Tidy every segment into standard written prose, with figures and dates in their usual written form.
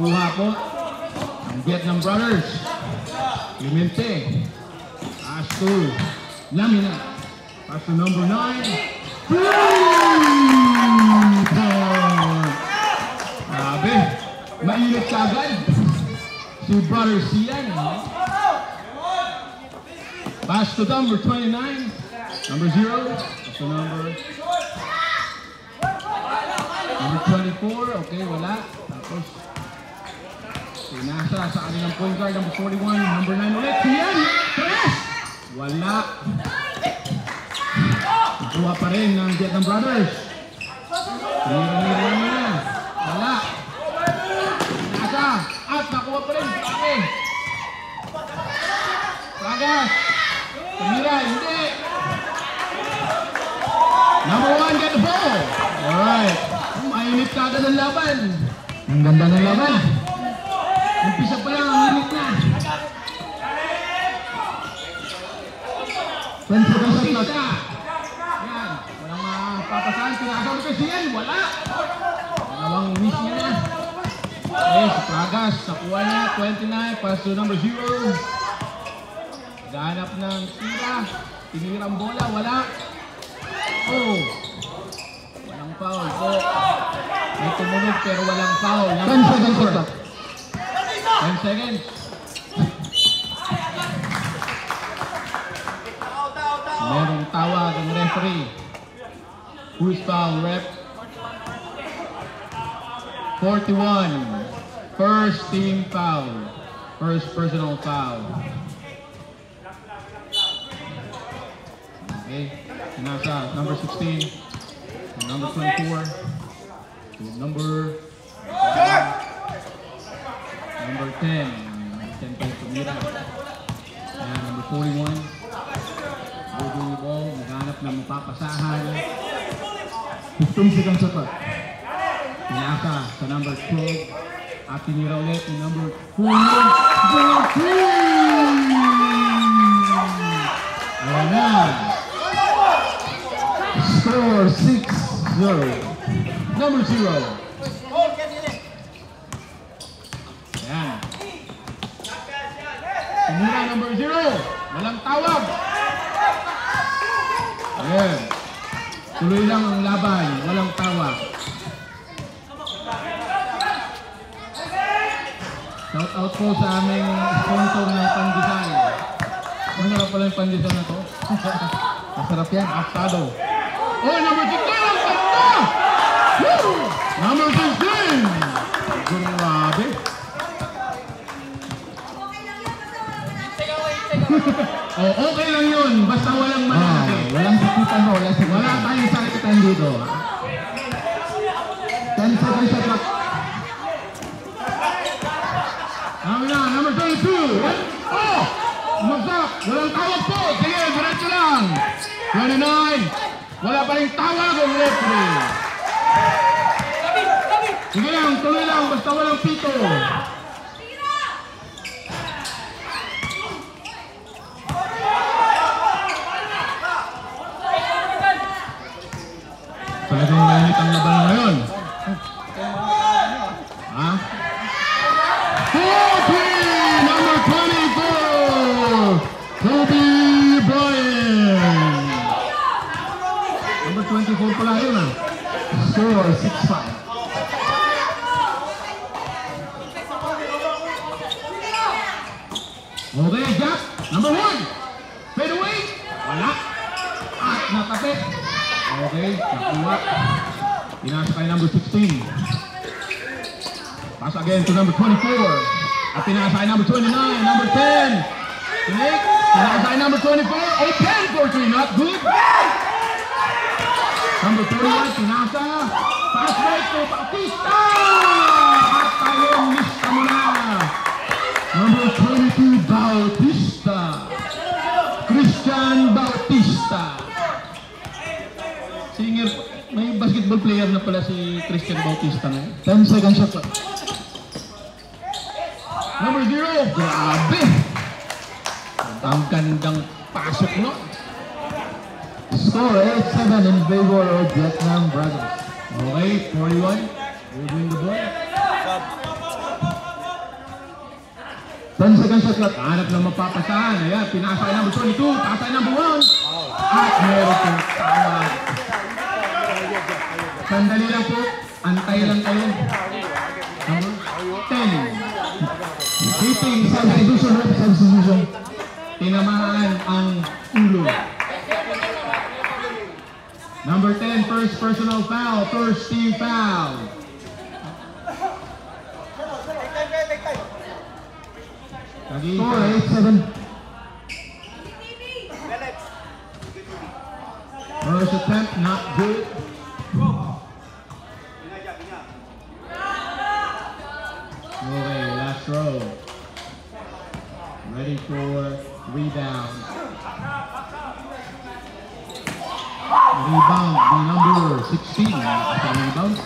Nakuha po ang Vietnam Brothers. Clemente. Pass to Lamina. Pass to number 9. Grabe. Mainit ka agad. Si Brother Sian. Pass to number 29. Number 0. Pass to number 24. Okay, wala. Tapos pinasa sa kanilang point guard, number 41, number 9 ulit. Sian! Tres! Wala. Nakuha pa rin ng Vietnam Brothers. Tinira na. Wala. Pinasa. At nakuha pa rin. Okay. Pragas. Tinira. Hindi. Number 1 get the ball. Alright. Mainit ka agad ang laban. Ang ganda ng laban. Umpisa pa lang ang init na. Pansita. Yan. Walang mapapasahan. Pinakasama kasi yan. Wala. Dalawang miss niya na. Okay, si Pragas. Nakuha niya. 29. Pass to number 0. Gahanap ng tira. Tinirang bola. Wala. Oh. Walang foul po. May tumunog pero walang foul. 10 seconds for that. 10 seconds. Merong tawag ang referee. Who's foul, ref? 41. First team foul. First personal foul. Okay. Nasa number 16. Number 24. Number 10. 10 pa yung tumira. And number 41. Moving the ball. Maghanap na mapapasahan. 15 seconds sa part. Pinaka sa number 12. At tinira ulit yung number 4. Ayan na. Score 6-0. Number 0. Ayan. Tinira number 0. Walang tawag. Ayan. Tuloy lang ang laban. Walang tawag. Shout out po sa aming sponsor ng pandesal. Masarap pala yung pandesal na to. Masarap yan. Asado. Oh, number 16! Ang ganda! Woo! Number 16! Grabe. Oh, okay lang yun. Basta walang malaki. Walang sakitan mo. Wala tayong sakitan dito. 10 seconds sa clock. Number 22. Oh! Magsak! Walang tawag po! Sige, diretso lang! 29! Wala pa rin tawag ang referee! Sige lang, tuloy lang, basta walang pito! Talagang mainit ang laban ngayon. Ha? Number 24! Kobe Bryant! Number 24 pala yun ah. Score 6-5. Okay, Jack. Number 1. Fade away. Wala. At natabi. Okay, nakuha. Pinasa kay number 16. Pass again to number 24. At pinasa kay number 29. Number 10. Snake. Pinasa kay number 24. Open for 3. Not good. Number 31. Pinasa. Pass right to Bautista. At tayong miss ka muna. Number 22, Bautista. Christian Bautista. Singer, may basketball player na pala si Christian Bautista na. 10 seconds shot. Number 0, grabe. Ang gandang pasok, no? Score 8-7 in favor of Vietnam Brothers. Okay, 41. We're doing the ball. 10 seconds shot clock. Hanap ng mapapasahan. Ayan, pinasa ay number 22. Taas ay number 1. At meron po tama. Sandali lang po. Antay lang kayo. Number 10. Hitting, substitution, rep, substitution. Tinamaan ang ulo. Number 10, first personal foul. First team foul. Score 8-7. First attempt, not good. Okay, last throw. Ready for rebound. Rebound, the number 16. Rebound.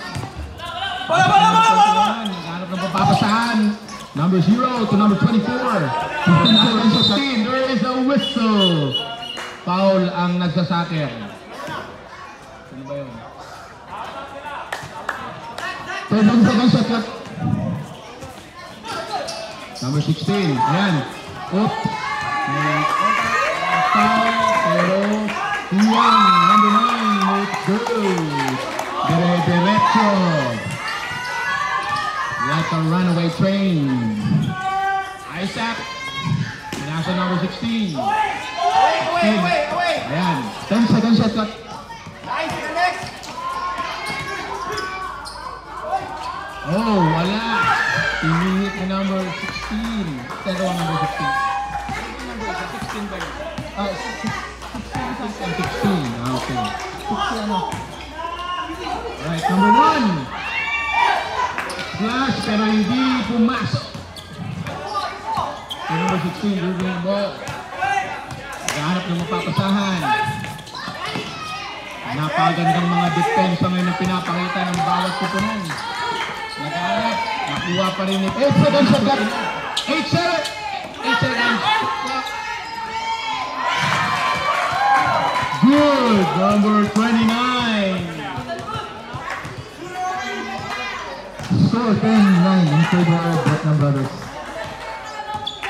Naghanap ng papapasahan. Number 0 to number 24. Number 16, there is a whistle. Foul ang nagsasaker. Ano ba yun? 10 seconds shot clock. Number 16, ayan. Oop. Foul, pero Iwan, number 9, it's good. Dire-diretso. Like a runaway train. Isaac. Pinasa number 16. Ayan. 10 seconds shot clock. Oh, wala. Pinihit ni number 16. Pero number 16. Number 16 ba yun? 16. Okay. 16 ano? Alright, number 1. Flash pero hindi pumasok. So number 16, dribbling ball. Naghahanap ng mapapasahan. Napagandang mga depensa ngayon ang pinapakita ng bawat kupunan. Naghahanap, nakuha pa rin ni 8 seconds shot clock. 8 seconds. Good, number 29. Score 10-9 in favor of Vietnam Brothers.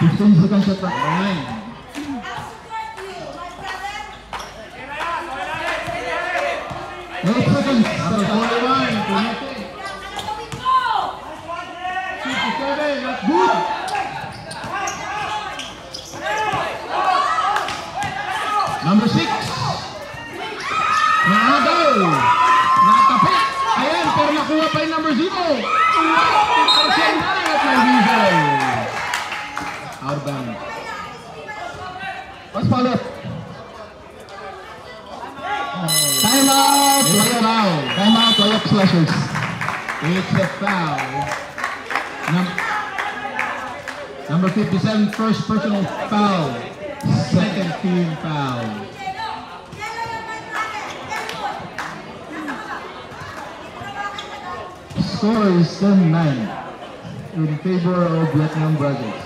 15 seconds shot clock. 9. 8 seconds. Number 41, Punete. 57, not good. Number 6. Naagaw. Nakapit. Ayan, pero nakuha pa yung number 0. Arsene at may whistle. Out of bounds. What's follow up? Time out. It's a foul. Time out. Layup slashers. It's a foul. Number 57, first personal foul. Second team foul. Score is 10-9 in favor of Vietnam Brothers.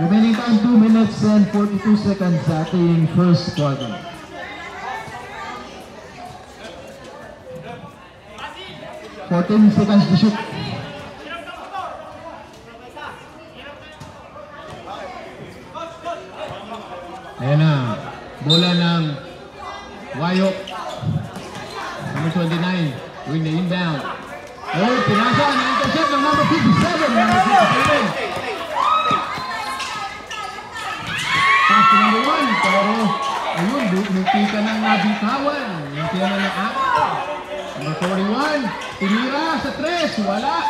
Remaining time 2 minutes and 42 seconds sa ating first quarter. Fourteen seconds to shoot. Ayan na. Bola ng Wayok. Number 29. Doing the inbound. Oh, pinasa. Na-intercept ng number 57. Number 57. Pass to number 1. Pero, ayun, munti ka nang nabitawan. Munti ka nang naakaw. Number 41. Tinira sa 3. Wala.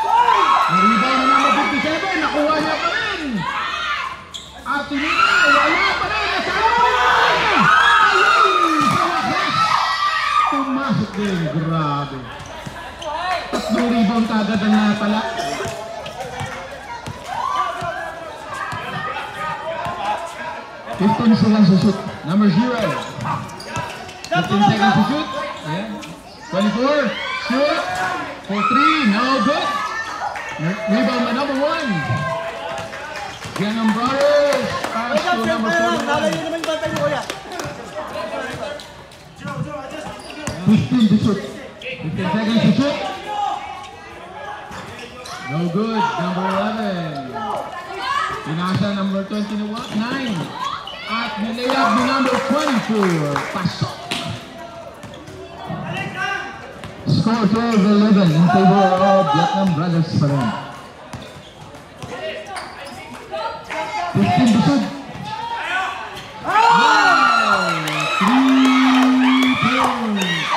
Naribaw na number 57. Nakuha niya pa rin. At tinira. Wala pa rin. Pumasok din, grabe. Tatlong rebound kagad ang natala. Fifteen seconds to shoot. Number 0. 15 seconds to shoot. Ayan. 24. Shoot. For 3. No good. Rebound by number 1. Ganun Brothers. Pass to number 41. 15 to shoot. 15 seconds to shoot. No good. Number 11. Pinasa number 29. At nilayab ni number 24. Pasok. Score 12-11 in favor of Vietnam Brothers pa rin. 15 to shoot. Wow! 3 points.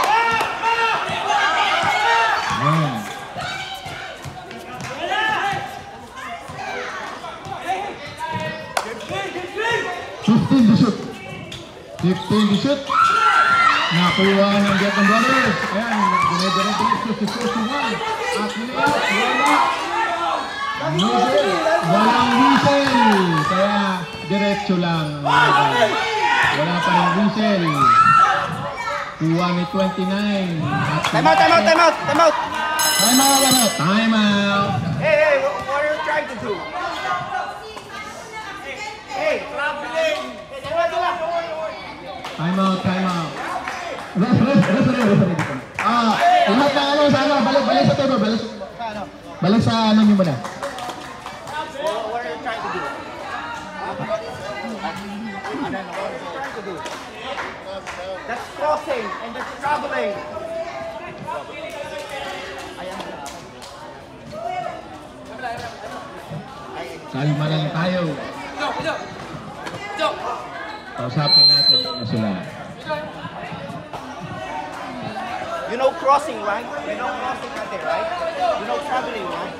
Ayan. 15 to shoot. 15 to shoot. Nakuha ng Vietnam Brothers. Ayan, dinediretso si 41. At nilayab. Walang whistle. Kaya diretso lang. Wala pa rin whistle. Kuha ni 29. Time out! Time out. Hey, what are you trying to do? Hey, traveling! Time out. Referee. Lahat na ano sa ano, balik sa table, balik sa ano nyo muna. What are you trying to do? That's crossing and that's traveling. Kalma lang tayo. Kausapin natin na sila. You know crossing, right? You know crossing out there, right? You know traveling, right?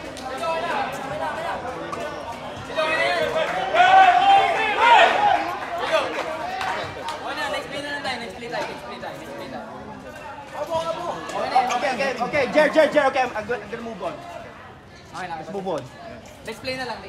Okay, Jer, okay, I'm gonna move on. Let's move on. Let's play na lang.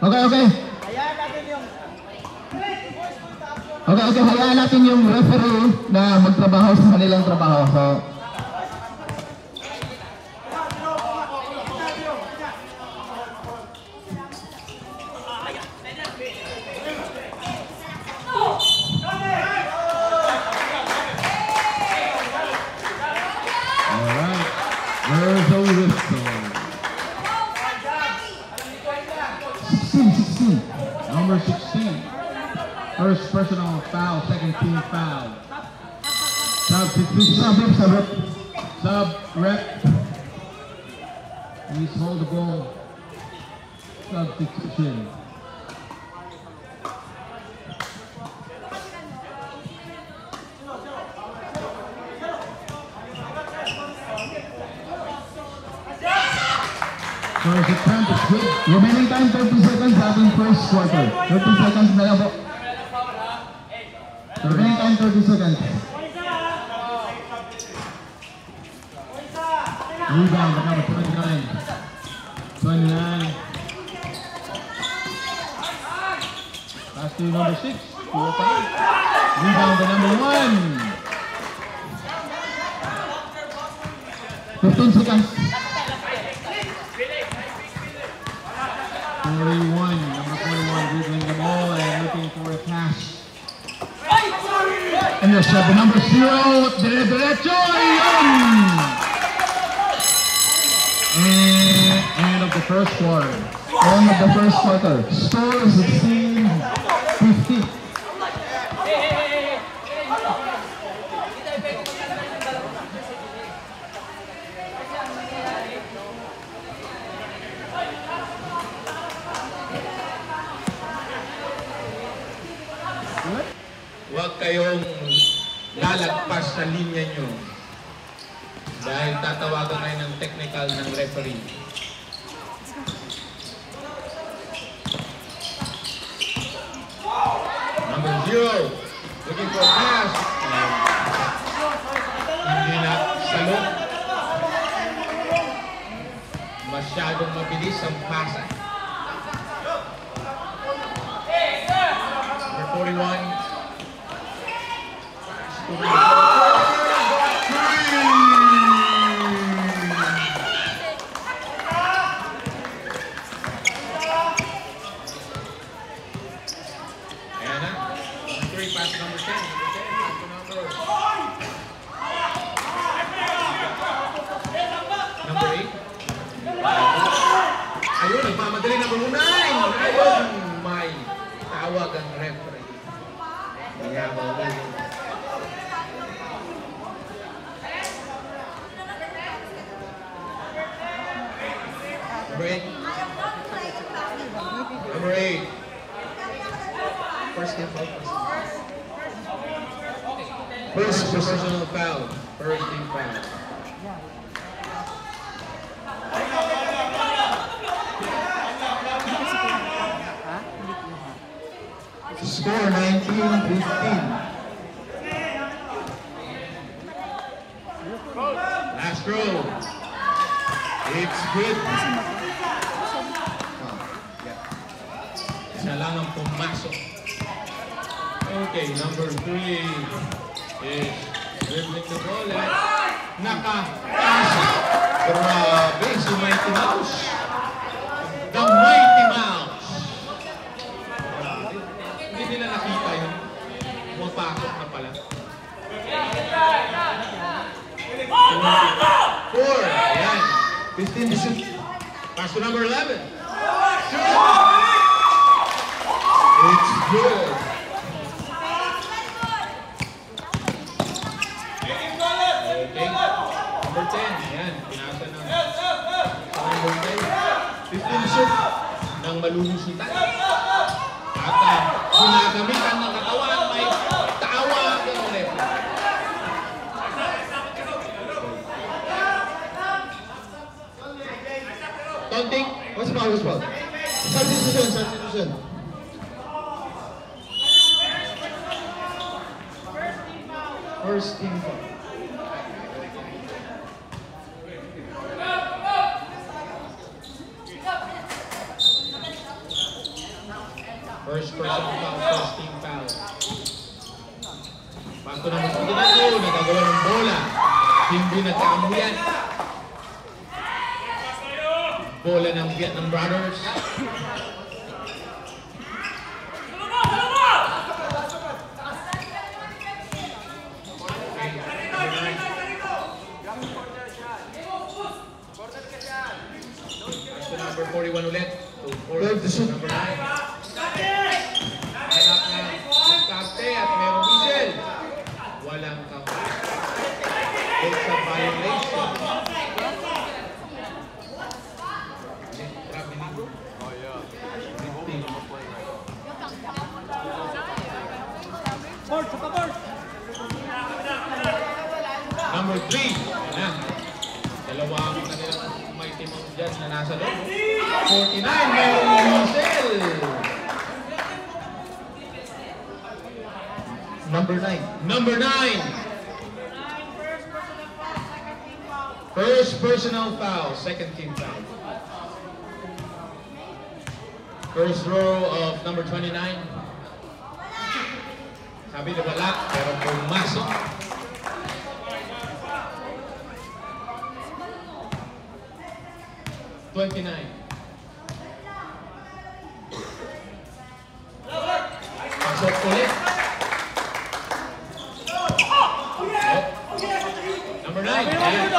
Okay. Hayaan natin yung referee na magtrabaho sa kanilang trabaho. So, Alright. There's a whistle. 16. Number 16. First personal foul, second team foul. Sub rep. Please hold the ball. Substitution. First attempt is good. Remaining time 30 seconds ating first quarter. 30 seconds na lang po. Remaining time 30 seconds. Rebound by number 29. 29. Pass to number 6. 205. Rebound by number 1. 15 seconds. 41. Number 41 dribbling the ball and looking for a pass. And the shot, number 0. Diretso! End of the first quarter. End of the first quarter. Score 16-50. Huwag kayong lalagpas sa linya nyo dahil tatawagan kayo ng technical ng referee. Number 0, looking for a pass. Hindi na salot. Masyadong mabilis ang pasa. 41. Ayan na. Number 3, pass number 10. Number 8. Ayun, nagmamadali number 9. Ayun, may tawag ang referee. Mayabaw na yun. Number 8. Number 8. First game foul. First personal foul. First team foul. Score 19-15. Last throw. It's good. Isa lang ang pumasok. Okay, number 3 is dribbling the ball at nakapasok. Grabe, si Mighty Mouse. The Mighty Mouse. Grabe. Hindi nila nakita yun. Pumapasok na pala. 4. Ayan. 15 to shoot. Pass to number 11. Shoot! It's good. Okay. Number 10. Ayan. Pinasa ng number 10. 15 to shoot. Nang malulusutan. At ginagamitan ng katawan, may tawag ng referee. Tonting. What's the foul? What's the foul? Substitution, substitution. First team foul. First person foul, first team foul. Pasto na mas magiging nagagawa ng bola. Hindi nagkaamuyan. Bola ng Vietnam Brothers. Pasto number 41 ulit. To number 9. Hanap na yung karte at merong whistle. Walang kamay. It's a violation. Number 3. Ayan. Dalawa ang kanilang Mighty Mouse dyan na nasa loob. 49. Merong whistle. Number 9. Number 9. First personal foul, second team foul. First row of number 29. Sabi na wala, pero pumasok. Pasok ulit. Number 9. Ayan.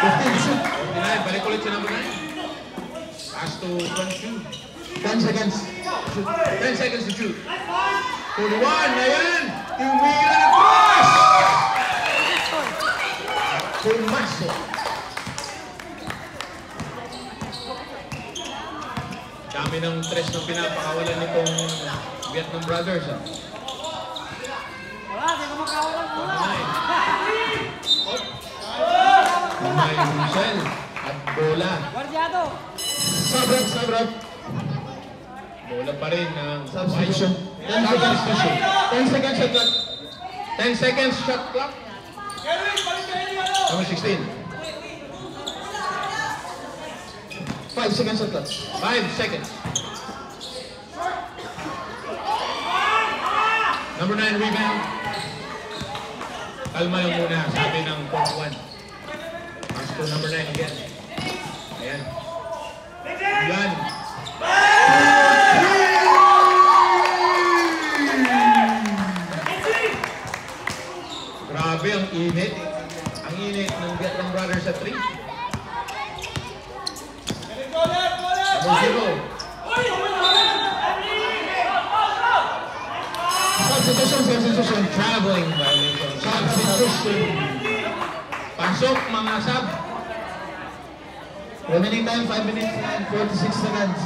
15 to shoot. 49, balik ulit si number 9. Pass to 22. 10 seconds. 10 seconds to shoot. 41, ayan! Tumira na cross! Pumasok. Dami ng tres na pinapakawalan nitong Vietnam Brothers. Wala, di ko makawalan mo. 49. May Michel at bola. Guardiado. Sabrap, sabrap. Bola pa rin ng Substitution. 10 seconds to shoot. 10 seconds shot clock. 10 seconds shot clock. Number 16. 5 5 seconds at last. 5 seconds. Number 9 rebound. Kalma lang muna, sabi ng coach 1. Pass to number 9 again. Ayan. Yan. Grabe ang init. Ang init ng Vietnam Brothers sa 3. Number 0. Substitution. Traveling violation. Substitution. Pasok mga sub. Remaining time 5 minutes and 46 seconds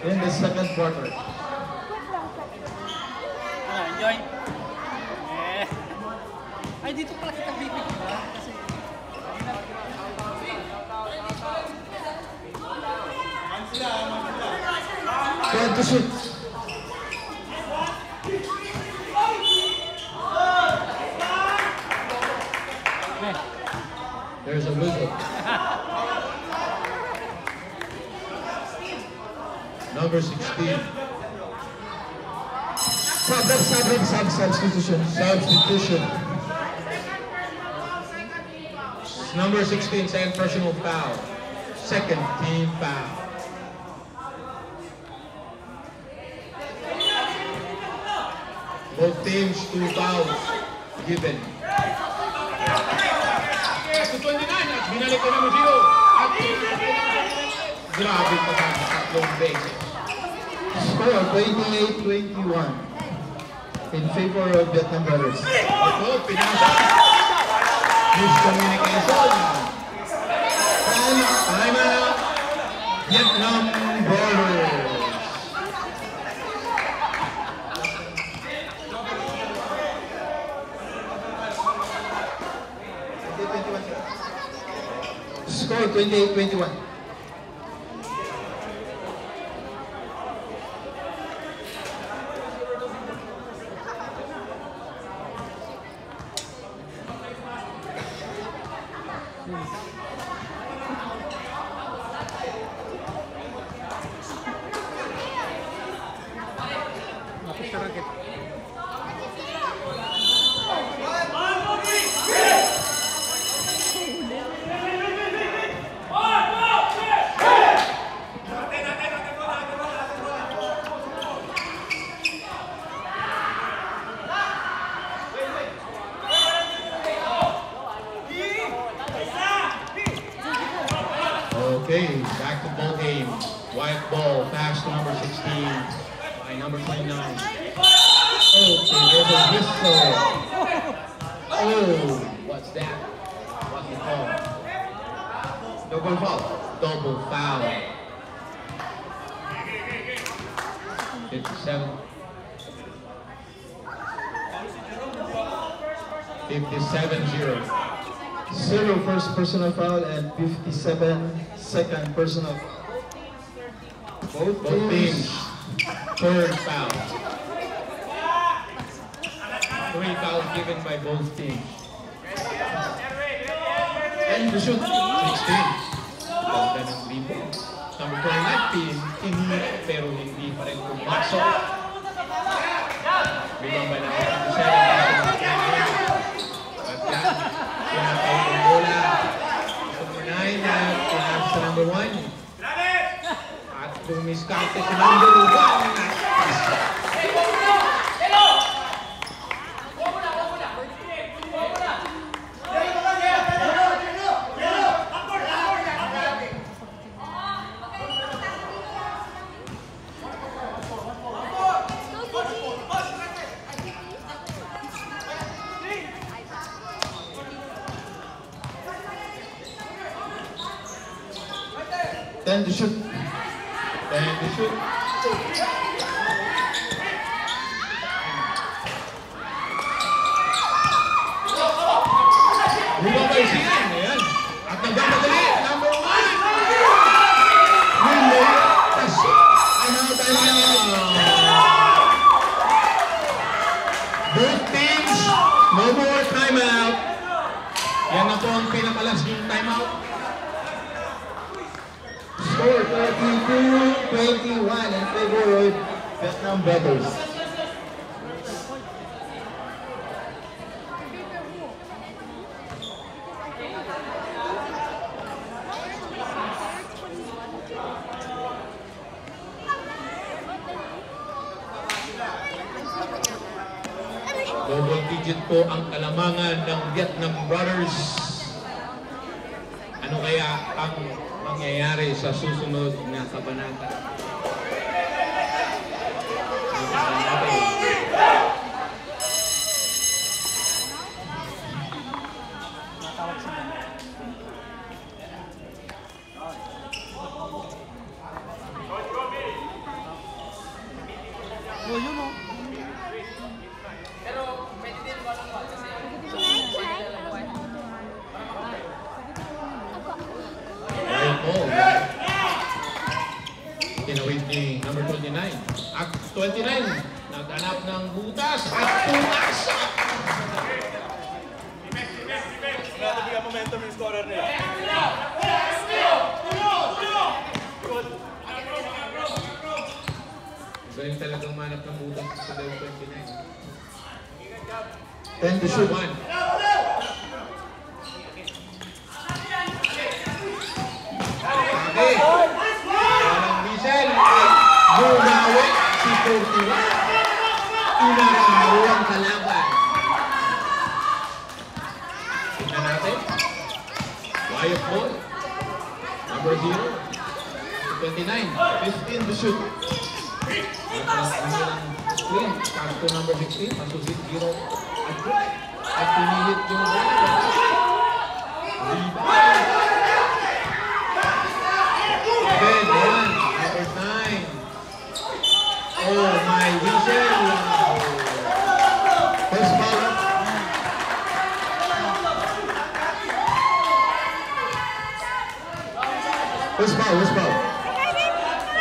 in the second quarter. Enjoy. Ay, dito pala kita bibig. Kasi... Time to shoot. There's a whistle. Number 16. Substitution. Number 16, second personal foul. Second team foul. Both teams 2 fouls given. At 29 at binalik ko number 0. At grabe pa sa tatlong beses. Score 28-21 in favor of Vietnam Brothers. Ito, pinasa. Miscommunication. Time out. Vietnam Brothers. Score 28-21. Okay, back to ball game. White ball, pass to number 16 by number 29. Okay, there's a whistle. Oh, what's that? What's the call? Double foul. Double foul. 57. 57-0. 0 first personal foul and 57 second personal. Both teams. Third foul. 3 fouls given by both teams. And the shoot. 16. Ganda ng rebound. Number 29, tinira pero hindi pa rin pumasok. Rebound by number 27. At yan, pinakaw ng bola. Number 9 na pinakaw sa number 1. At bumiskante sa number 1. Then to shoot. And the shoot. Rebound by Sian. Ayan. At nagmamadali. Number 1. Really? Both teams, no more timeout. Yan na po ang pinakalas yung timeout. Score 26-21 in favor of Vietnam Brothers. Double digit po ang kalamangan ng Vietnam Brothers. Ano kaya ang mangyayari sa susunod na kabanata? Kinawid ni number 29. At 29, naghanap ng butas at pumasa. Grabe bigyan momentum yung scorer nila. Galing talagang manap ng butas sa level 29. 10 to shoot. 1. Okay. Walang whistle. Bumawi si 41. Inakaw ang kalaban. Tingnan natin. Wyatt ball. Number 0. 29. 15 to shoot. Screen. Pass to number 16. Masusit 0. At pinilit yung ball. Rebound. Number 9. Oh my whistle. First foul. First foul, first foul.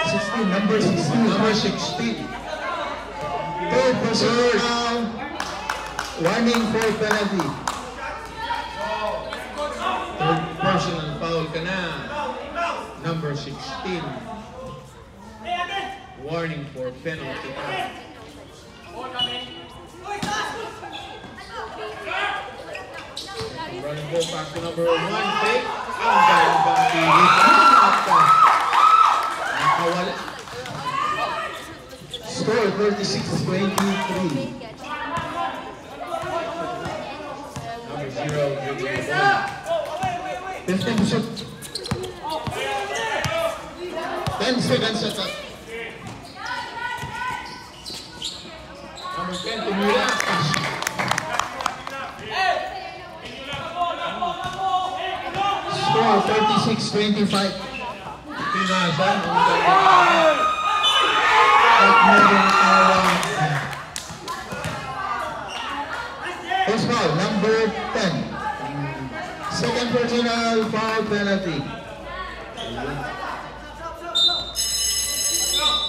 16, number 16. Number 16. Third personal foul. Warning for penalty. Third personal foul ka na. Number 16. Warning for penalty. Running ball pass to number 1. Fake. Ang gandang pilit. Nakawala. Score 36-23. Number 0. dribbling the ball. 15 to shoot. 10 seconds at that. Number 10. Tumira. Score 36-25. Pinasan. At meron first foul, number 10. Second personal foul penalty.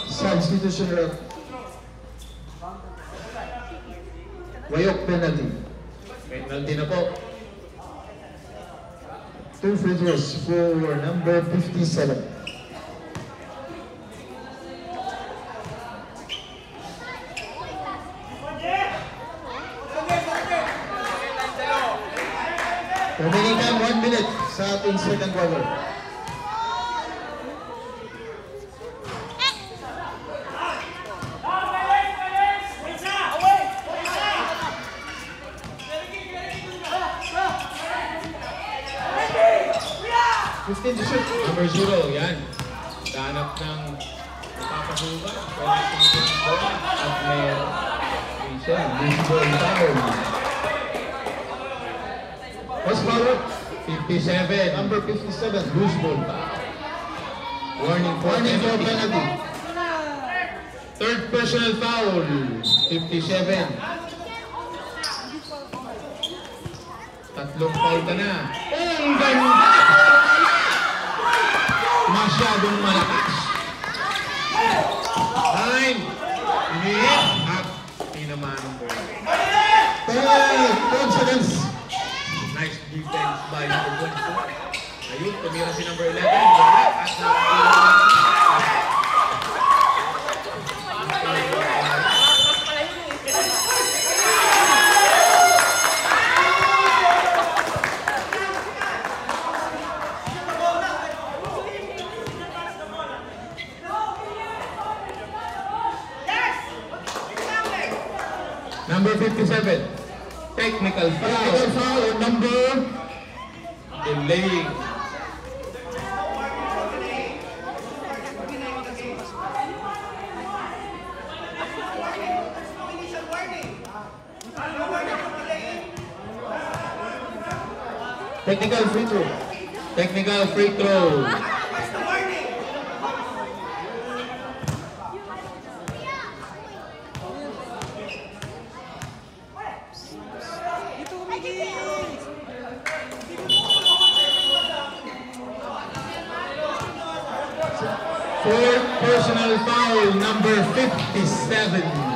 Substitution ref. Wayok penalty. Penalty na po. 2 free throws for number 57. Remaining time 1 minute sa ating second quarter. Number 0, yan. Danap ng napapasukan. Pwede tingin ko. At may reason. Baseball foul. First foul, 57. number 57, loose ball. Warning for Warning for penalty. penalty. Third personal foul. 57. Tatlong foul ka na. Ang ganda! Masyadong malakas. 9. Inihit. At tinamaan ng bola. 10 seconds. Nice defense by number 24. Ayun, tumira si number 11. Wala. At Number 57. Technical Technical foul. foul on number Delaying. Technical free throw. Technical free throw. Fourth personal foul, number 57.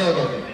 Okay.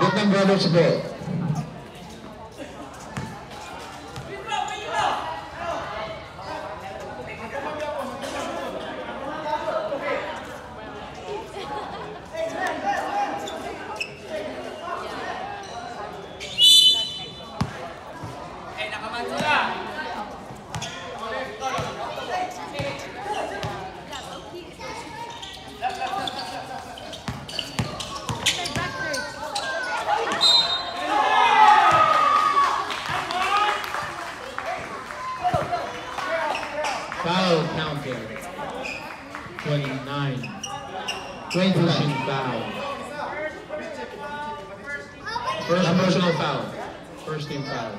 Vietnam Brothers ball. Foul counted. 29. 20 foul. First personal foul. First team foul.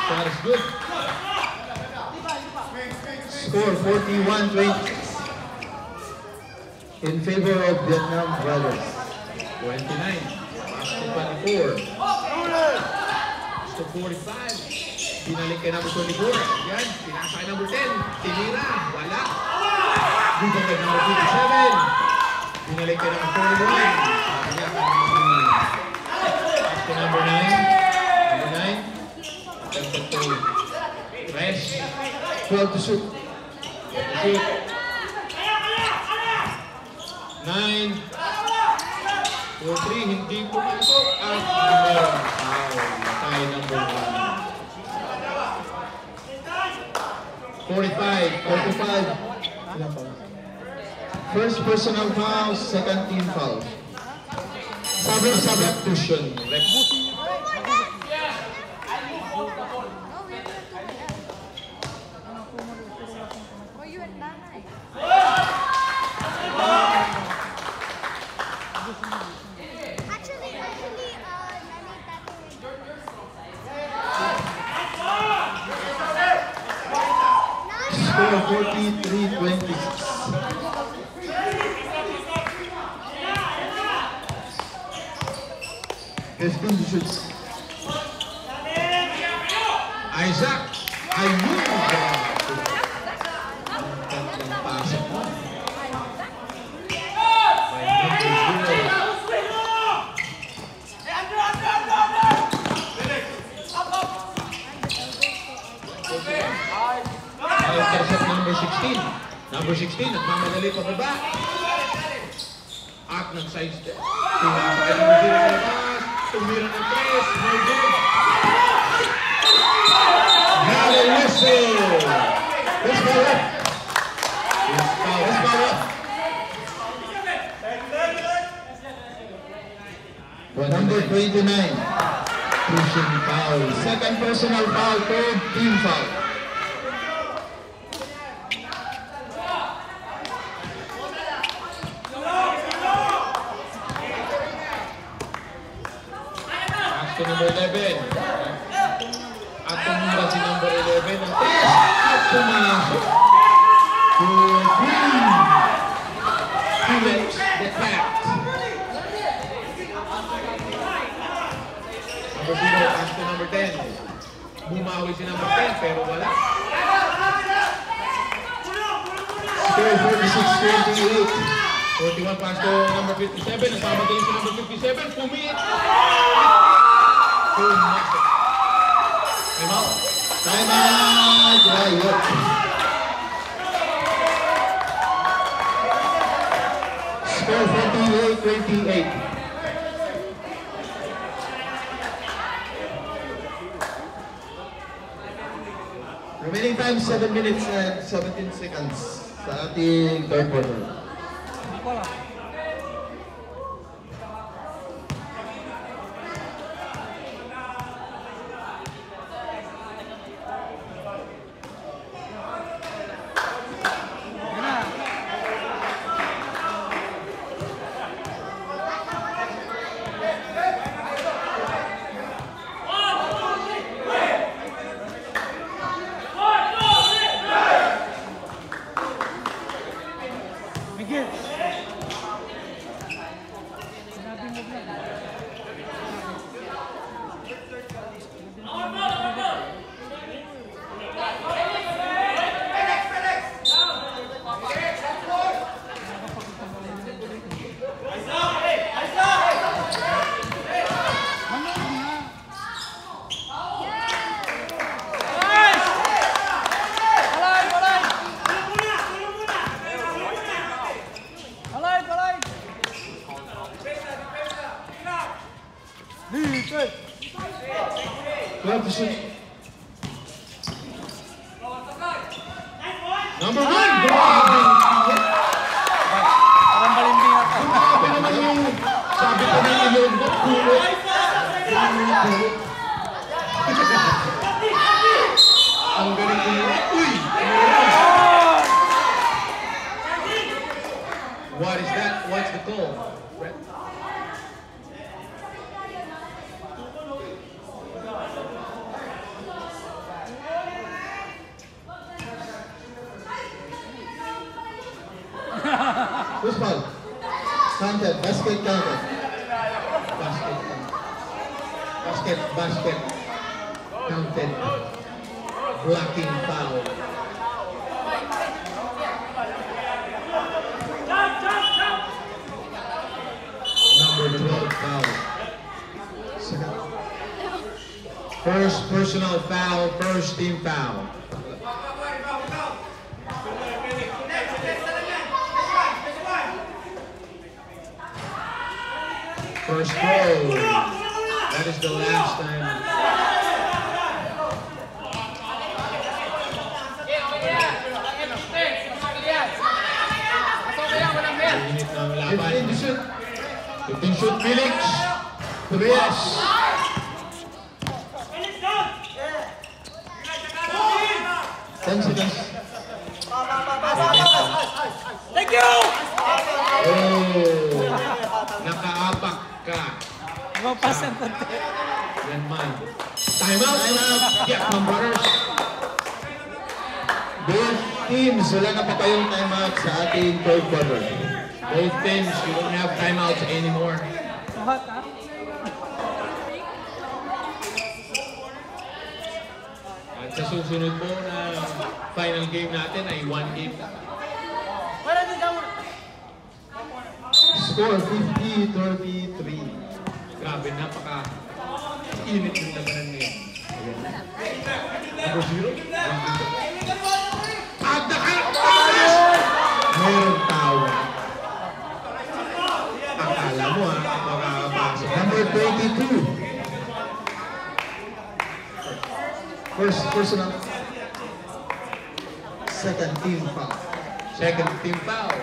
That is good. Score 41-20 In favor of Vietnam Brothers. 29. To 24. To 45. Binalik kay number 24. Yan. Pinasa kay number 10. Tinira. Wala. Dito kay number 57. Binalik kay number 41. Kaya to number 9. Number 9. That's to rest. 12 to shoot. Shoot. 9. 4-3, hindi pumasok at foul. Natay number 1. 45. First personal foul, second team foul. Substitution. Score 43-26. Fifteen shoots. Isaac. Ayun! Ang tatlong pasok mo. Intercept number 16. Number 16, nagmamadali pa baba. At nag-sidestep. Pinapakay ng Brazil sa labas. Tumira ng press. No good. Yellow whistle. Let's go up. Let's go up. Number 29. Pushing foul. Second personal foul. Third team foul. To number 11. At tumira si number 11 ng test. At pumasok. Phillips the pact. Number 0 pass to number 10. Bumawi si number 10 pero wala. Score 46-28. 41 pass to number 57. Nagpamadali si number 57. Pumit. Pumasok. Time out. Time out. Riot. Score 48-28. Remaining time 7 minutes and 17 seconds sa ating third quarter. Number 1! Grabe! Parang balimbing ako. Grabe naman yung sabi ko na yung kulo. Ang galing nyo. Uy! What is that? What's the call? Who's foul? Counted. Basket counted. Basket. Counted. Blocking foul. Number 12 foul. First personal foul, first team foul. First throw. That is the last time. Init ng laban. 15 shoot, Felix. Tobias. Ten seconds. Thank you! Oh, nakaapak ka. Mapasan konti. Yan man. Time out. Yeah, come brothers. Both teams, wala na pa kayong timeout sa ating third quarter. Both teams, you don't have timeouts anymore. Hot, ha? Sa susunod po na final game natin ay 1 game. Score 50-33. Grabe, napaka-init yung labanan ngayon. Number 0. At Mayroong tawa. akala mo makakapasok. Number 22. First personal. Second team foul. Second team foul.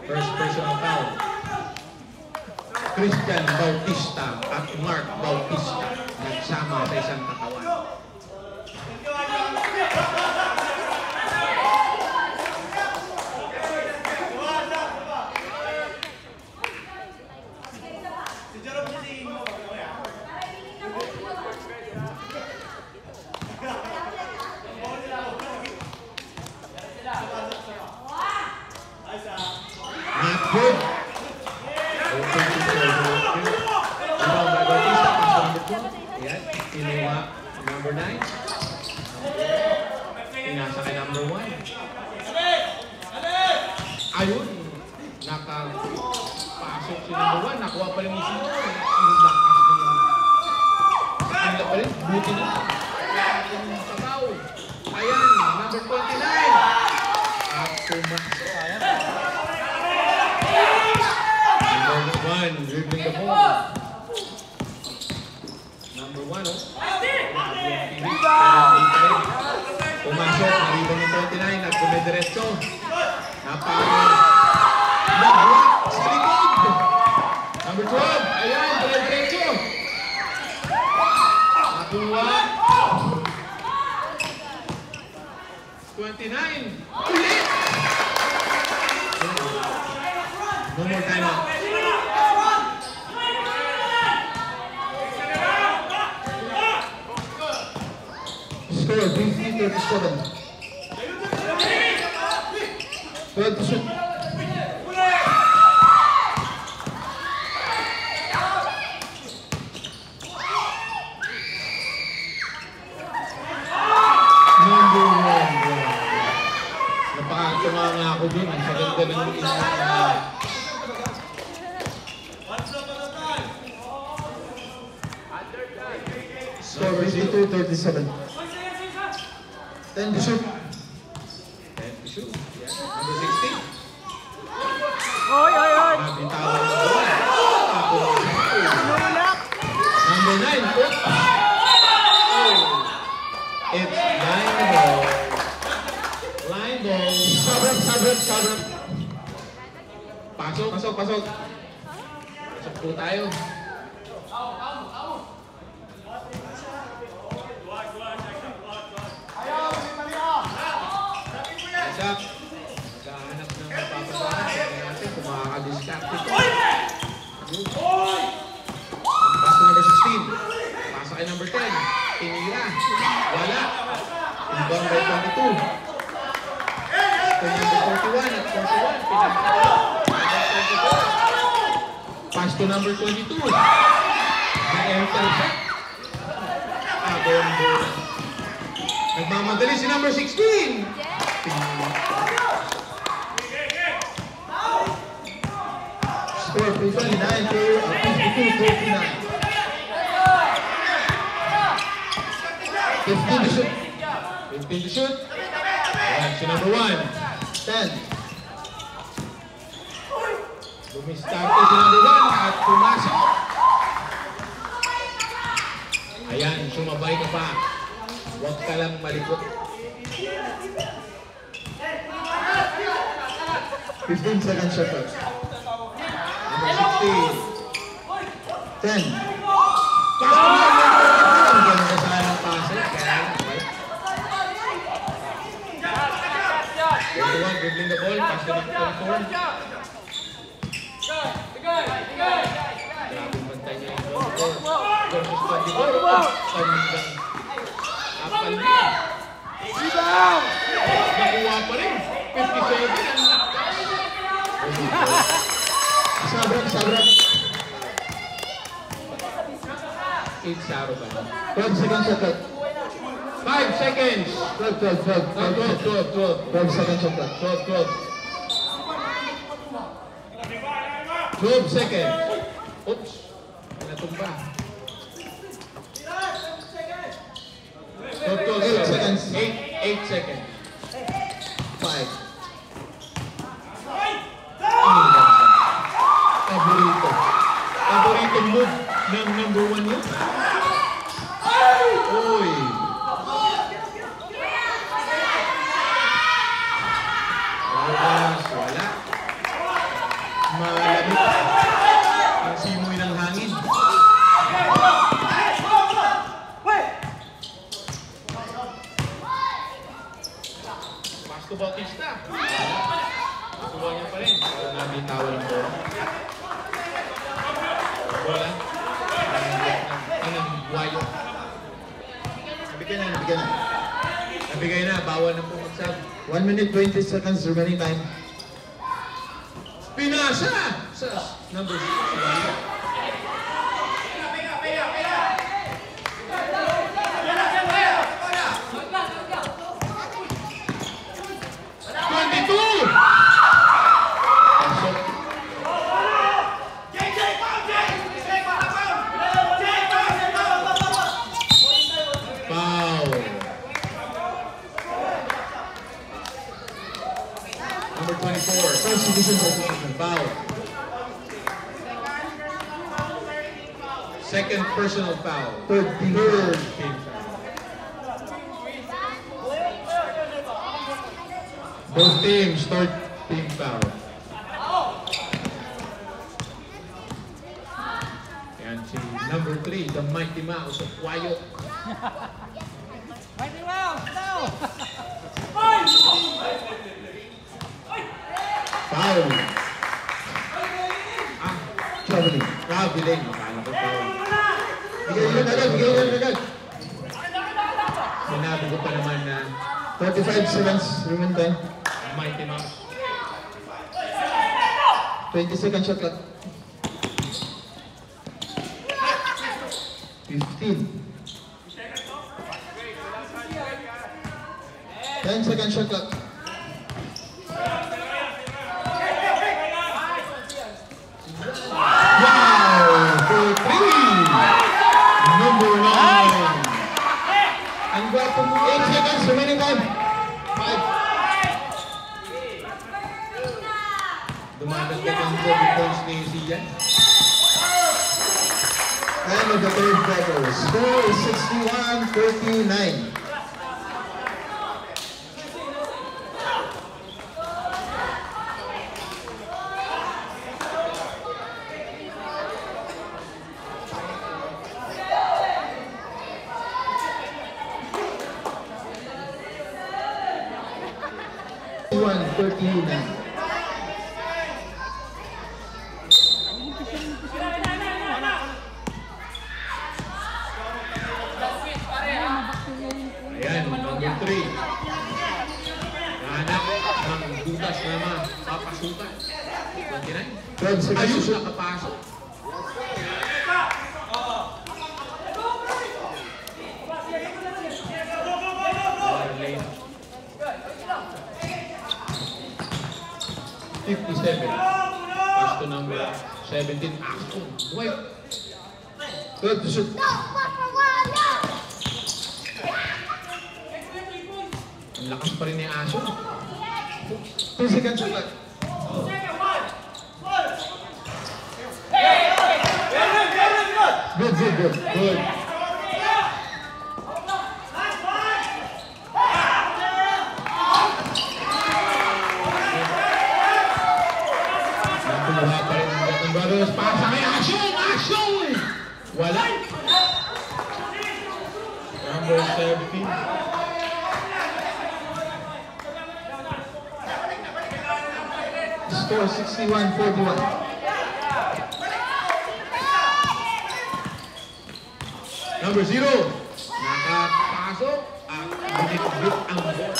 First personal foul. Christian Bautista at Mark Bautista nagsama sa isang katawan. Not good. Open to serve. Rebound by Bautista. Pass number 2. Yan. Iniwa number 9. Pinasa kay number 1. Ayun. Nakapasok si number 1. Nakuha pa rin ni Sino. Ang lakas ng... Ang lakas pa rin. Buti na. Ang sabaw. Ayan. Number 29. At pumasok. Number 1, dribbling the ball. Number 1, oh. Pumasok, nariban ng 29, nagpumidiretso. Nag-block sa likod. Number 12, ayan, diretso. Nakuha. 29, ulit. No more time out. Score 50-37. 12 to shoot. Number 1. Napakatuwa nga ako dun. Ang saganda ng Score 52-37. 10 to shoot. 10 to shoot. Yeah. Number 16. Oy, oy, oy! Nabitawan ng bola. Number 9. Oh. It's line ball. Line ball. Sabrap. Pasok. Pasok po tayo. Isaac, naghahanap ng mapapasahan. Tingnan natin kung makaka-discard ito. Pass to number 16. Pasa kay number 10. Tinira. Wala. Rebound by 22. To number 41 at 41. Pinagkala. Pass to number 22. Na-intercept. Bombo. Nagmamadali si number 16. Score 52-39. 15 to shoot. 15 to shoot. Ayan si number 1. 10. Lumistarte si number 1 at pumasok. Ayan, sumabay ka pa. Huwag ka lang malikot. 15 seconds shot clock. Number 16. 10. Ang ganda sana ng pase. Kaya lang, right? 21, dribbling the ball. Pass to number 24. Grabe yung bantay niya yung 24. Versus 24. Pandang. Apal niya. Nakuha pa rin. 57. Ang lakas. Sabrap. 8-0 ba? 12 seconds shot clock. 5 seconds. 12 seconds shot clock. 12 seconds. Oops. Natumba. 8 seconds. 8 seconds. 5. Paborito move ng number 1 yun. Uy. Wala. Malamig. Ang simoy ng hangin. Pasto Bautista. Suwa niya pa rin. Nabitawan ng bola. Bola. Anong buwayo. Nabigay na. Bawal na po magsab. 1 minute 20 seconds remaining time. Pinasa sa number 6. 22! Pasok. Foul. Number 24. First division. Foul. Second personal foul. Third team. Team foul. Both teams, third team foul. Yan si number 3, the Mighty Mouse of Wayok. Mighty Mouse, no! Foul. Traveling. Traveling. Akala ko foul. Bigay yun agad. Sinabi ko pa naman na 35 seconds remaining time. Mighty Mouse. 20 seconds shot clock. 15. 10 seconds shot clock. Wow! For 3! Number 9. Ang gwapo mo. 8 seconds remaining time. 5. Dumadagdag ang double points ni Sian. End of the third quarter. Score is 61-39. Ayan, number 3. Nahanap ng butas na mapapasukan. 29. 12 seconds Ayos to shoot. nakapasok. Lane. 57. Pass to number 17. Aston. Dwight. 12 to shoot. Ang lakas pa rin ni Aston. 2 seconds shot clock. Good. Nakuha pa rin ang Gatong Brothers. Pasa kay Aston! Wala. Number 17. Score 61-41. Number 0. Nakapasok at binitbit ang ball.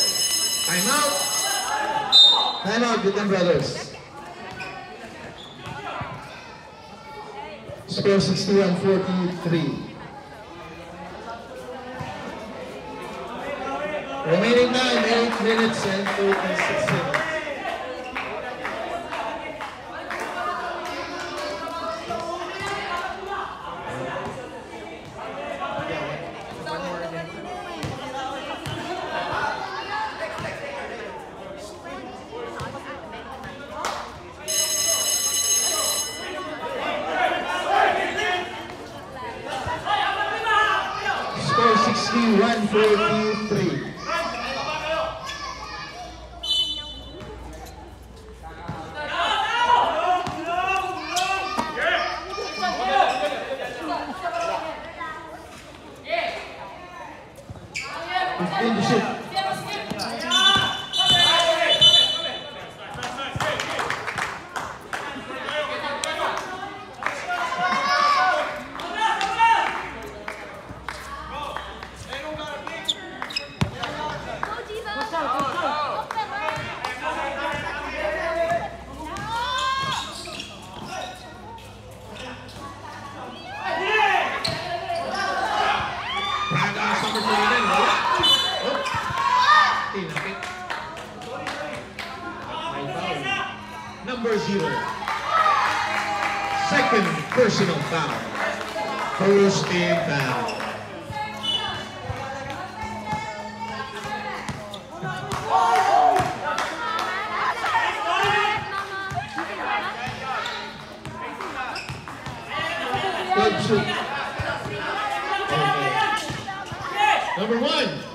Time out. Time out, Gatong Brothers. Score 61-43. Remaining time, 8 minutes and 36 seconds. Score 61-43. Number 0. Second personal foul. First team foul. Good shoot. Number 1.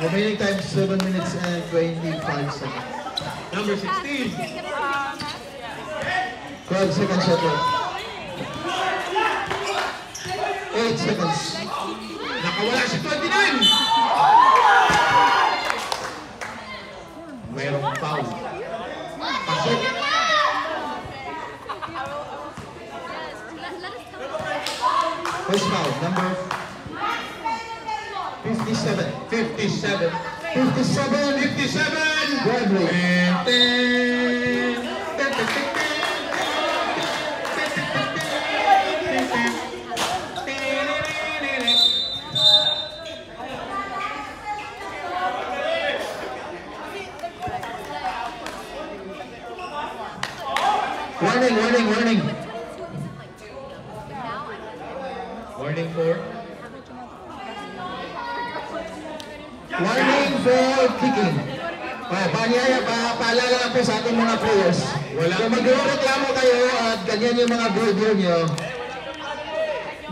Remaining time 7 minutes and 25 seconds. Number 16. 12 seconds shot left. 8 seconds. Nakawala si 29. Mayroong foul. Pasok. First foul, number 57. 57. 57. Broadway. Warning, warning, warning. Warning for Warning for kicking. Paalala lang po sa ating mga players. Kung magreklamo kayo at ganyan yung mga video nyo,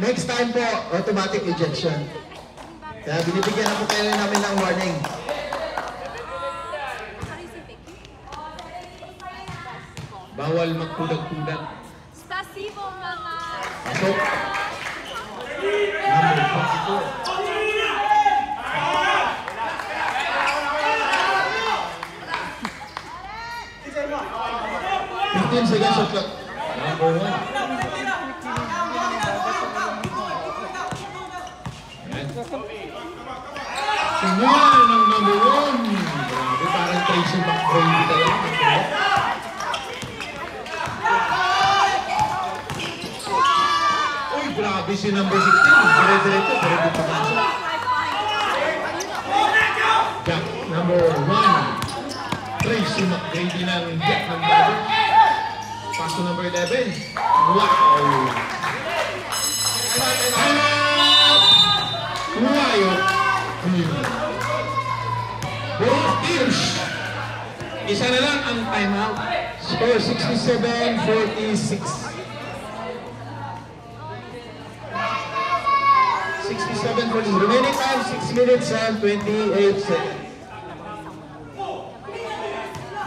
next time po, automatic ejection. Kaya binibigyan na po kayo namin ng warning. bawal magkudag-kudag. Spasibo, mga... Pasok. Number 24. 15 seconds of clock. Number 1. Sinuyan ng number 1. Grabe, parang Tracy McBrady talaga. Uy, grabe si number 16. Dire-diretso, pero di pa masok. Jack number 1. Tracy McBrady ng Jack ng Bago. Paso number 11. Wow! Wow! Both teams. Isa na lang ang timeout. Score 67-46. 67-46. Remaining time 6 minutes and 28 seconds.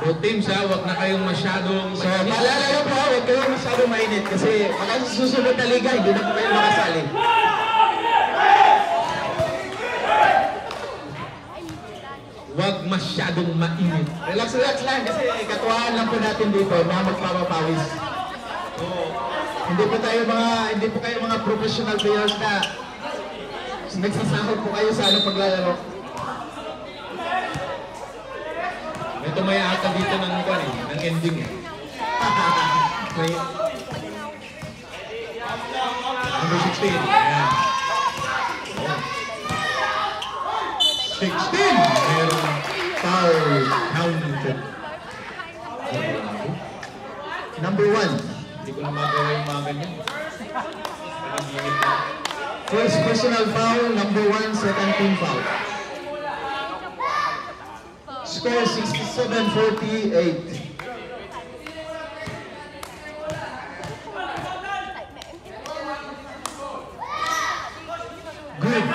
Both teams ha, wag na kayong masyadong So, maalala nyo po, huwag kayong masyadong mainit kasi pagka sa susunod na liga, hindi na po kayo makasali. Wag masyadong mainit. Relax, relax lang kasi katuwaan lang po natin dito na magpapapawis. Hindi po kayo mga professional players na nagsasahod po kayo sa anong paglalaro. May tumaya ata dito ng ending eh. May Number 16. Ayan. 16. Merong foul counted. Number 1. Hindi ko na magawa yung mga ganyan. First personal foul, number 1, second team foul. Score 67-48. Good.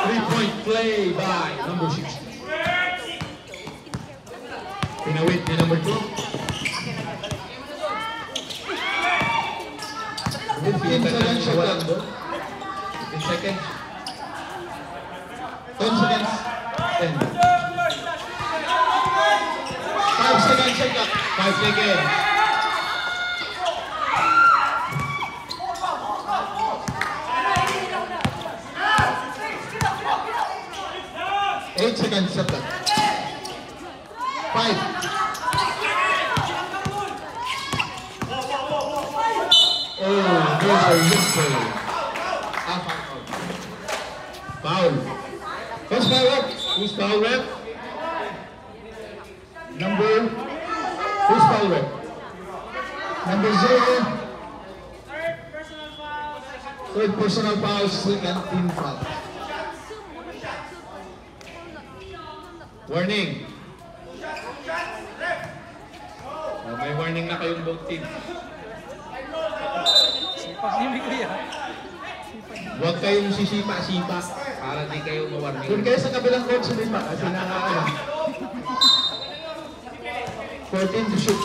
3-point play by number 16. Pinawit ni number 2. 15 seconds shot clock. 15 seconds. 10 seconds. 10. 5 seconds shot clock. 5 seconds. Eight seconds shot clock. 5. Oh, there's a whistle. Foul. First foul rep. Who's foul rep? Who's foul rep? Number 0. Third personal foul, second team foul. Warning. Oh, may warning na kayong both team. Huwag kayong sisipa-sipa para di kayo Doon mawarning. kayo sa kabilang court sumipa kasi nakakaano. 14 to shoot.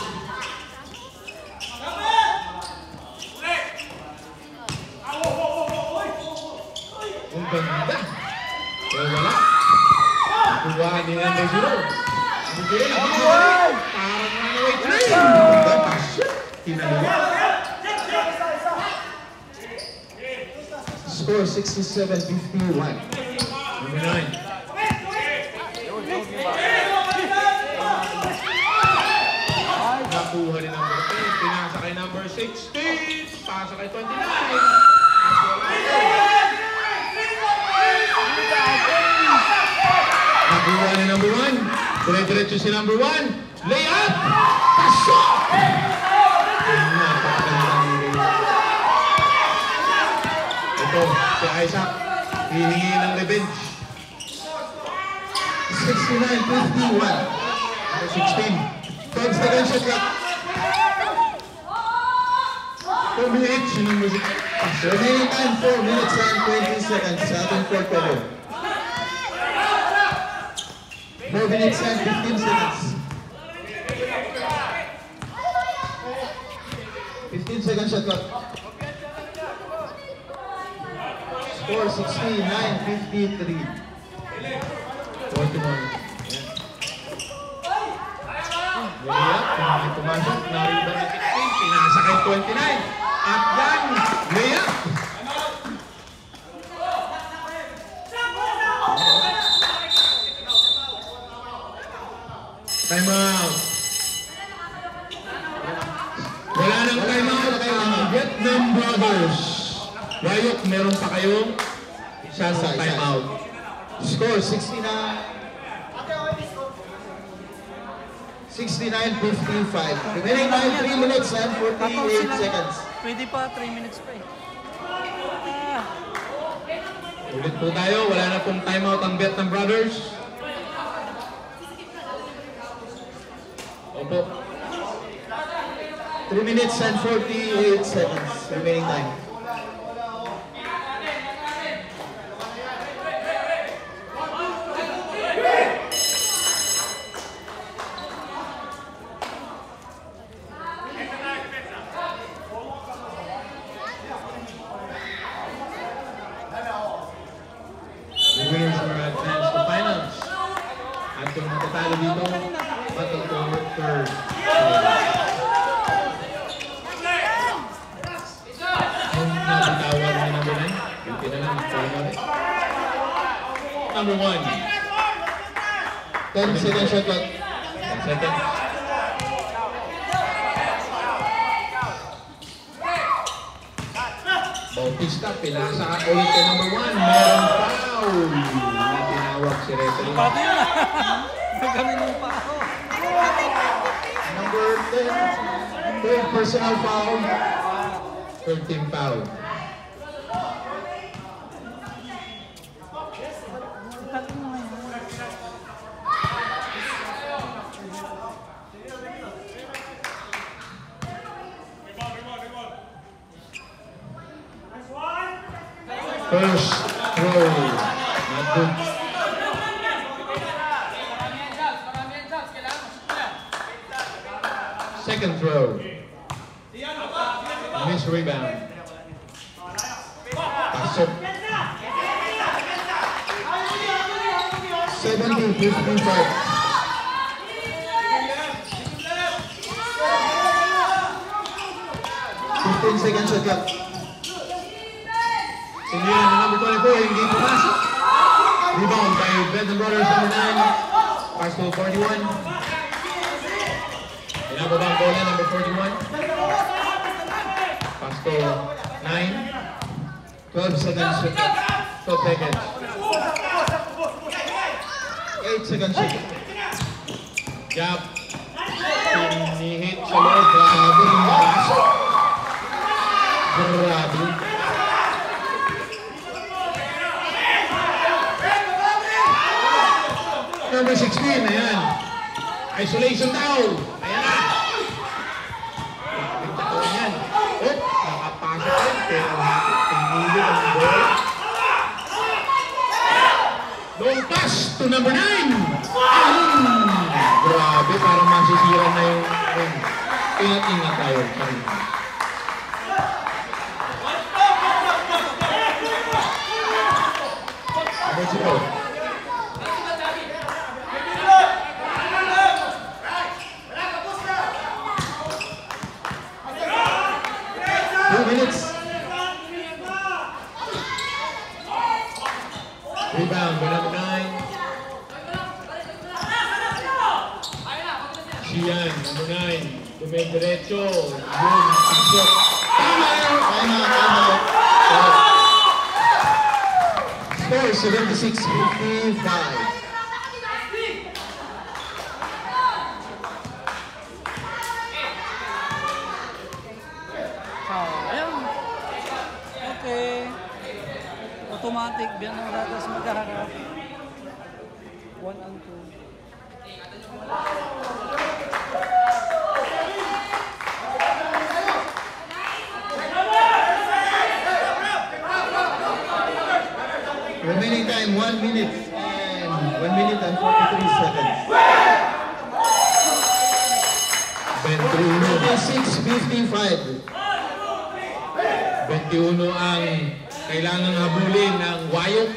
Ang ganda. Pero wala. Nakuha ni number 0. Bigay. Parang runaway train. Tinaliwa. Score 67-51. Number 9. Nakuha ni number 10. Pinasa kay number 16. Pasa kay 29. Nakuha ni number 1. Dire-diretso si number 1. Layup! Pasok! Napakagandang layup. Ito, si Isaac. Hihingi ng revenge. 69-51. Number 16. 5 seconds shot clock. 4 minutes si number 6. Remaining time 4 minutes and 20 seconds sa ating fourth quarter. 4 minutes and 15 seconds. 15 seconds shot clock. Score 69-53. 41. Layup, hindi pumasok. Nariba na 16. Pinasa kay 29. At yan, layup. Time out. Wala nang time out ang Vietnam Brothers. Wayok, meron pa kayong isang time out. Score 69-55. Remaining time 3 minutes and 48 seconds. Pwede pa, 3 minutes pa eh. Ulit po tayo, wala na pong time out ang Vietnam Brothers. Opo. 3 minutes and 48 seconds. Remaining time. The winners are advanced to finals. At kung matatalo dito, battle for third. Kung natitawag ni number 9, yung kinalang final. Number 1. 10 seconds shot clock. 10 seconds. Bautista, pinasa ulit kay number 1. Meron foul na tinawag si referee. Pati yun ah. Ganun yung pa ako. Number 10, third personal foul. 13 foul. First throw. Not good. Second throw. Miss rebound. Pasok. 17-55. Seconds shot clock. Sinira na number 24, hindi pumasok. Rebound by Benton Brothers number 9. Pass to 41. Pinababa ang bola number 41. Pass to 9. 12 seconds shot clock. 12 seconds. 8 seconds shot clock. Jab. Pinihit sa loob. Grabe yung pasok. Grabe. Number 16, ayan. Isolation down. Ayan na. Pagkakataon yan. Oh, nakapasok yan. Pero pinili ang bola. Long pass to number 9. Grabe, parang masisira na yung... Ingat-ingat tayo. Number 0. Minutes. Rebound by number 9. Sian, number 9. Dumidiretso. Yun, pasok. Tama! Tama. Score 76-55. Ayun. Okay. Automatic. Biyan ang ratas magkaharap. 1 and 2. Remaining time 1 minute and 1 minute and 43 seconds. 26-55. 21 ang kailangang habulin ng Wayok.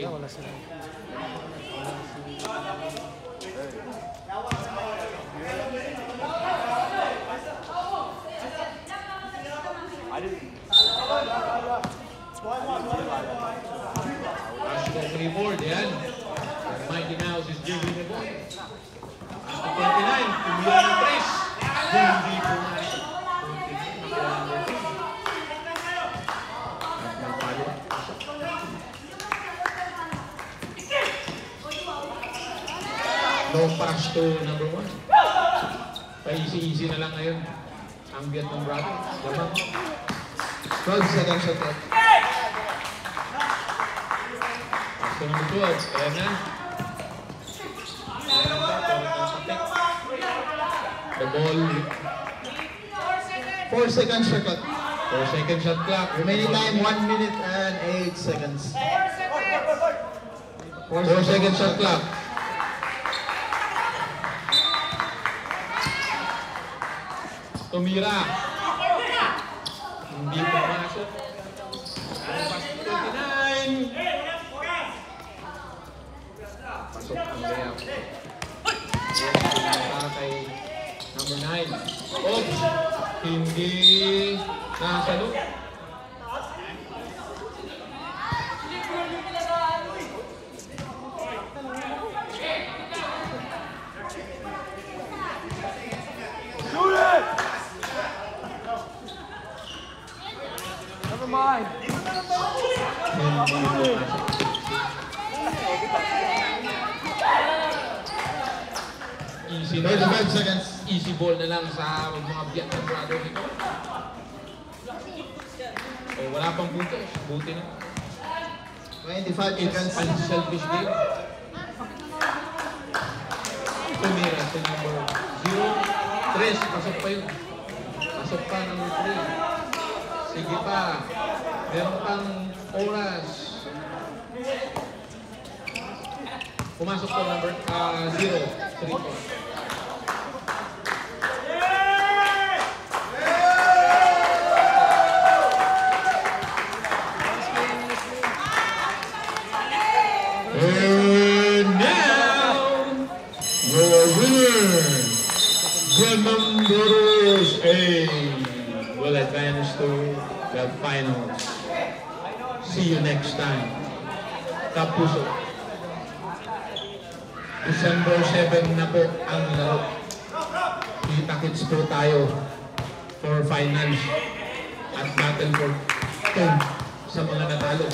Wala sila. Basketball rebound, yan. Mikey Mouse is giving the ball. Pass to 29, tumira ng 3. Hindi pumasok. Long pass to number 1. Pa-easy-easy na lang ngayon. Ang Vietnam Brothers. Laban. 12 seconds shot clock. Pass to number 12. Ayan na. The ball. 4 seconds shot clock. 4 second shot clock. Remaining time 1 minute and 8 seconds. 4 second shot clock. Tumira. Hindi pumasok. Pass to 29. Pasok ang layup. Para kay number 9. Oops! Hindi nakasalo. 5. Hindi pumasok. Easy na 35 seconds. Easy ball na lang sa mga biyak ng brother nito. So, wala pang puntos. Buti na. 25 It's seconds. unselfish game. Tumira sa number 0. 3. Pasok pa yun. Pasok pa ng 3. Sige pa. Meron pang oras. Pumasok po number 0. 3 po. And now, your winner, Grandmamboros A, will advance to the finals. See you next time. Kapuso. December 7 na po ang laro. Kita-kits po tayo for finals at battle for 10 sa mga natalo.